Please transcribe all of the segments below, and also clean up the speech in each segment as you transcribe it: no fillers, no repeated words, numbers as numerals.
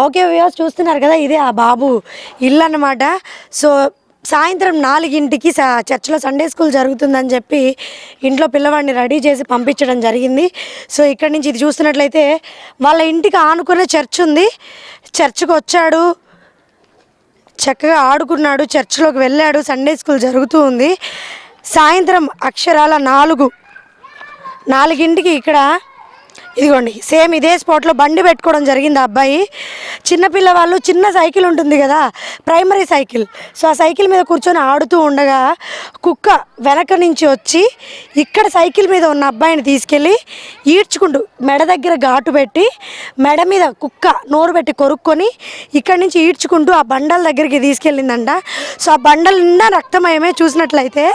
Okay viewers, చూస్తున్నారు కదా, ఇదే ఆ బాబు ఇల్లు అన్నమాట. సో సాయంత్రం 4కి చర్చిలో సండే స్కూల్ జరుగుతుందని చెప్పి ఇంట్లో పిల్లవాడిని రెడీ చేసి పంపించడం జరిగింది. సో ఇక్కడి నుంచి ఇది చూస్తున్నట్లయితే వాళ్ళ ఇంటికి ఆనుకునే చర్చ్ ఉంది. చర్చ్కి వచ్చాడు, చక్కగా ఆడుకున్నాడు, చర్చ్లోకి వెళ్ళాడు. సండే స్కూల్ జరుగుతూ ఉంది. సాయంత్రం అక్షరాల 4కి ఇక్కడ ఇదిగోండి సేమ్ ఇదే స్పాట్లో బండి పెట్టుకోవడం జరిగింది. ఆ అబ్బాయి చిన్నపిల్లవాళ్ళు చిన్న సైకిల్ ఉంటుంది కదా, ప్రైమరీ సైకిల్. సో ఆ సైకిల్ మీద కూర్చొని ఆడుతూ ఉండగా కుక్క వెనక నుంచి వచ్చి ఇక్కడ సైకిల్ మీద ఉన్న అబ్బాయిని తీసుకెళ్ళి ఈడ్చుకుంటూ మెడ దగ్గర ఘాటు పెట్టి మెడ మీద కుక్క నోరు పెట్టి కొరుక్కొని ఇక్కడి నుంచి ఈడ్చుకుంటూ ఆ బండల దగ్గరికి తీసుకెళ్ళిందంట. సో ఆ బండల నిండా రక్తమయమే. చూసినట్లయితే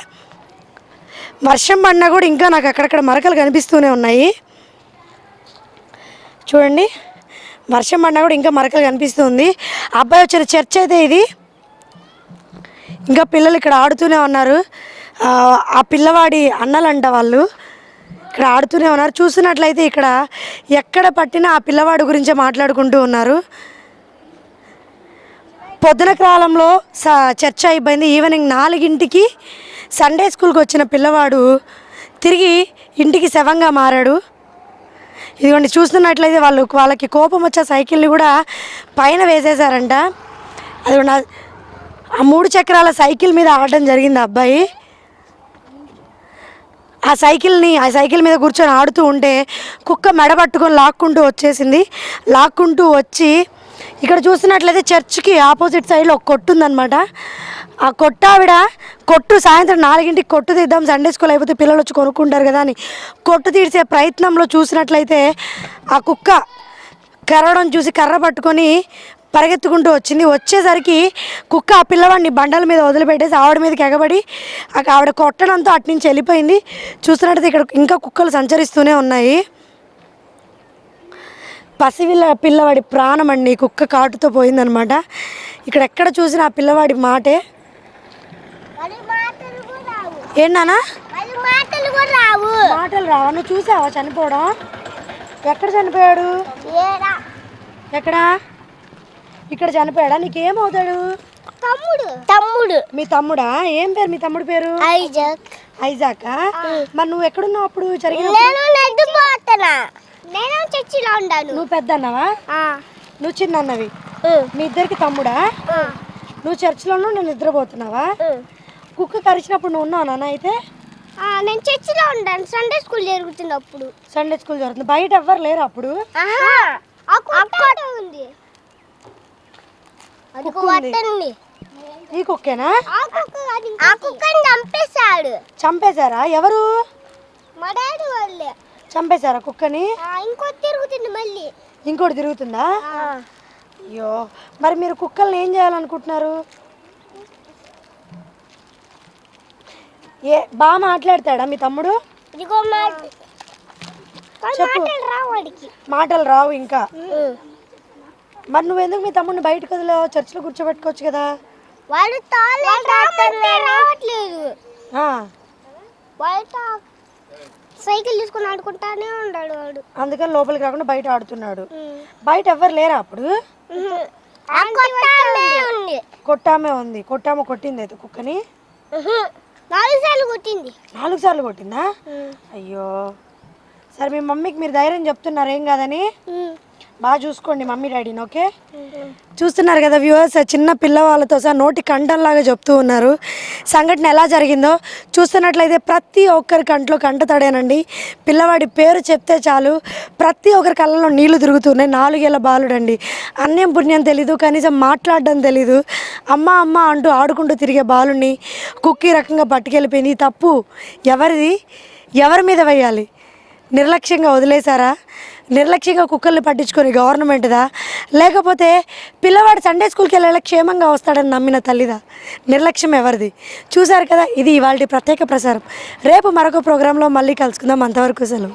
వర్షం పడినా కూడా ఇంకా నాకు అక్కడక్కడ మరకలు కనిపిస్తూనే ఉన్నాయి. చూడండి, వర్షం పడినా కూడా ఇంకా మరకలు కనిపిస్తుంది. అబ్బాయి వచ్చిన చర్చ్ అయితే ఇది. ఇంకా పిల్లలు ఇక్కడ ఆడుతూనే ఉన్నారు. ఆ పిల్లవాడి అన్నలంట వాళ్ళు ఇక్కడ ఆడుతూనే ఉన్నారు. చూస్తున్నట్లయితే ఇక్కడ ఎక్కడ పట్టినా ఆ పిల్లవాడి గురించే మాట్లాడుకుంటూ ఉన్నారు. పొద్దున కాలంలో చర్చ అయిపోయింది. ఈవినింగ్ 4కి సండే స్కూల్కి వచ్చిన పిల్లవాడు తిరిగి ఇంటికి శవంగా మారాడు. ఇదిగోండి చూస్తున్నట్లయితే వాళ్ళకి కోపం వచ్చే సైకిల్ని కూడా పైన వేసేసారంట. అది ఆ 3 చక్రాల సైకిల్ మీద ఆడడం జరిగింది ఆ అబ్బాయి. ఆ సైకిల్ మీద కూర్చొని ఆడుతూ ఉంటే కుక్క మెడ పట్టుకొని లాక్కుంటూ వచ్చేసింది. లాక్కుంటూ వచ్చి ఇక్కడ చూస్తున్నట్లయితే చర్చ్కి ఆపోజిట్ సైడ్లో ఒక కొట్టు ఉందన్నమాట. ఆ కొట్టావిడ సాయంత్రం 4కి కొట్టు తీద్దాం, సండే స్కూల్ అయిపోతే పిల్లలు వచ్చి కొనుక్కుంటారు కదా అని కొట్టు తీర్చే ప్రయత్నంలో చూసినట్లయితే ఆ కుక్క కరవడం చూసి కర్ర పట్టుకొని పరిగెత్తుకుంటూ వచ్చింది. వచ్చేసరికి కుక్క ఆ పిల్లవాడిని బండల మీద వదిలిపెట్టేసి ఆవిడ మీదకి ఎగబడి ఆవిడ కొట్టడంతో అటు నుంచి వెళ్ళిపోయింది. చూస్తున్నట్లయితే ఇక్కడ ఇంకా కుక్కలు సంచరిస్తూనే ఉన్నాయి. పిల్లవాడి ప్రాణం అండి కుక్క కాటుతో పోయిందనమాట. ఇక్కడ ఎక్కడ చూసినా ఆ పిల్లవాడి మాటే. ఏంటన్నా మాటలు రావా? నువ్వు చూసావా చనిపోవడం? ఎక్కడ చనిపోయాడు? ఎక్కడ? ఇక్కడ చనిపోయాడా? నీకేమవుతాడు? తమ్ముడు. మీ తమ్ముడా? ఏం పేరు మీ తమ్ముడు పేరు? ఐజాక్. మరి నువ్వు ఎక్కడున్నావు అప్పుడు జరిగిన? నేను చర్చిలో ఉన్నాను. నువ్వు పెద్ద అన్నవా? నువ్వు చిన్న అన్నవి. మీ ఇద్దరికి తమ్ముడా? నువ్వు చర్చిలోనూ నేను నిద్రపోతున్నావా? కుక్క కరిచినప్పుడు నువ్వు ఉన్నావు నాన్న? అయితే నేను చర్చిలో ఉంటాను. సండే స్కూల్ జరుగుతున్నప్పుడు. సండే స్కూల్ జరుగుతుంది. బయట ఎవ్వరు లేరు అప్పుడు? ఈ కుక్కేనా? చంపేశారా? ఎవరు? మా డాడీ వాళ్ళే చంపేశారా కుక్కని? ఇంకోటి తిరుగుతుంది. మళ్ళీ ఇంకోటి తిరుగుతుందా? అయ్యో, మరి మీరు కుక్కల్ని ఏం చేయాలనుకుంటున్నారు? బాగా మాట్లాడతాడా మీ తమ్ముడు? మాటలు రావు ఇంకా. మరి నువ్వెందుకు మీ తమ్ముడిని బయటకు వదిలేవు? చర్చిలో కూర్చోబెట్టుకోవచ్చు కదా. సైకిల్ తీసుకుని ఆడుకుంటానే ఉన్నాడు వాడు. అందుకని లోపలికి రాకుండా బయట ఆడుతున్నాడు. బయట ఎవ్వరు లేరా అప్పుడు? కొట్టామే ఉంది. కొట్టామ కొట్టింది అయితే కుక్కని 4 సార్లు కొట్టింది. 4 సార్లు కొట్టిందా? అయ్యో. సరే మీ మమ్మీకి మీరు ధైర్యం చెప్తున్నారు ఏం కాదని? బాగా చూసుకోండి మమ్మీ డాడీని. ఓకే, చూస్తున్నారు కదా వ్యూవర్స్, చిన్న పిల్లవాళ్ళతో సహా నోటి కంఠంలాగా చెప్తూ ఉన్నారు సంఘటన ఎలా జరిగిందో. చూస్తున్నట్లయితే ప్రతి ఒక్కరి కంట్లో కంట తడేనండి. పిల్లవాడి పేరు చెప్తే చాలు ప్రతి ఒక్కరి కళ్ళలో నీళ్లు తిరుగుతున్నాయి. 4 ఏళ్ళ బాలుడండి. అన్యం పుణ్యం తెలీదు, కనీసం మాట్లాడడం తెలీదు. అమ్మ అమ్మ అంటూ ఆడుకుంటూ తిరిగే బాలుని కుక్కీ రకంగా పట్టుకెళ్ళిపోయింది. ఈ తప్పు ఎవరిది? ఎవరి మీద వేయాలి? నిర్లక్ష్యంగా వదిలేశారా? నిర్లక్ష్యంగా కుక్కల్ని పట్టించుకొని గవర్నమెంట్దా, లేకపోతే పిల్లవాడు సండే స్కూల్కి వెళ్ళే క్షేమంగా వస్తాడని నమ్మిన తల్లిదా? నిర్లక్ష్యం ఎవరిది? చూశారు కదా, ఇది ఇవాళ ప్రత్యేక ప్రసారం. రేపు మరొక ప్రోగ్రాంలో మళ్ళీ కలుసుకుందాం. అంతవరకు సెలవు.